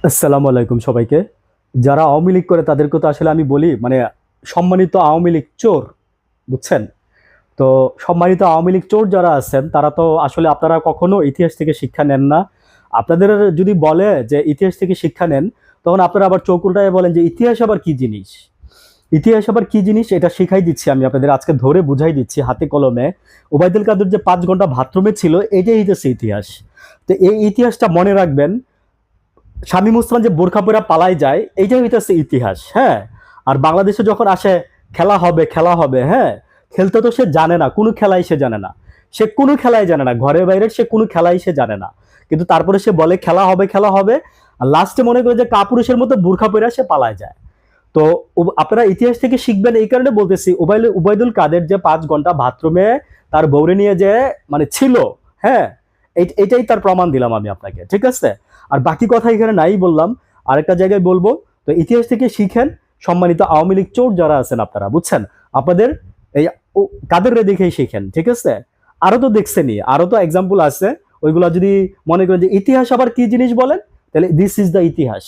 আসসালামু আলাইকুম সবাইকে। যারা আওয়ামী লীগ করে তাদেরকে তো আসলে আমি বলি মানে সম্মানিত আওয়ামী লীগ চোর, বুঝছেন? তো সম্মানিত আওয়ামী লীগ চোর যারা আছেন তারা তো আসলে আপনারা কখনো ইতিহাস থেকে শিক্ষা নেন না। আপনাদের যদি বলে যে ইতিহাস থেকে শিক্ষা নেন, তখন আপনারা আবার চোখ উল্টায় বলেন যে ইতিহাস আবার কি জিনিস? ইতিহাস আবার কি জিনিস এটা শিখাই দিচ্ছি, আমি আপনাদের আজকে ধরে বুঝাই দিচ্ছি হাতে কলমে। ওবায়দুল কাদের যে 5 ঘন্টা বাথরুমে ছিল এটাই হইতেছে ইতিহাস। তো এই ইতিহাসটা মনে রাখবেন। শামীম ওসমান যে বোরখা পরে পালায় যায় এইটাই হইতেছে ইতিহাস, হ্যাঁ। আর বাংলাদেশে যখন আসে খেলা হবে খেলা হবে, হ্যাঁ, খেলতে তো সে জানে না, কোনো খেলাই সে জানে না। সে কোনো খেলাই জানে না, ঘরে বাইরে সে কোনো খেলাই সে জানে না। কিন্তু তারপরে সে বলে খেলা হবে খেলা হবে, আর লাস্টে মনে করে যে কাপুরুষের মতো বোরখা পরে সে পালায় যায়। তো আপনারা ইতিহাস থেকে শিখবেন এই কারণে বলতেছি, উবাইদুল কাদের যে 5 ঘন্টা বাথরুমে তার বউরে নিয়ে যে মানে ছিল, হ্যাঁ, এটাই তার প্রমাণ দিলাম আমি আপনাকে, ঠিক আছে? আর বাকি কথা এখানে নাই বললাম, আরেকটা জায়গায় বলবো। তো ইতিহাস থেকে শিখেন, সম্মানিত আওয়ামী লীগ চোর যারা আছেন আপনারা, বুঝছেন? আপনাদের এই কাদের রে দেখেই শিখেন, ঠিক আছে? আরো তো দেখছেনই, আরো তো এক্সাম্পল আছে। ওইগুলা যদি মনে করেন যে ইতিহাস আবার কি জিনিস বলেন, তাহলে দিস ইজ দ্য ইতিহাস।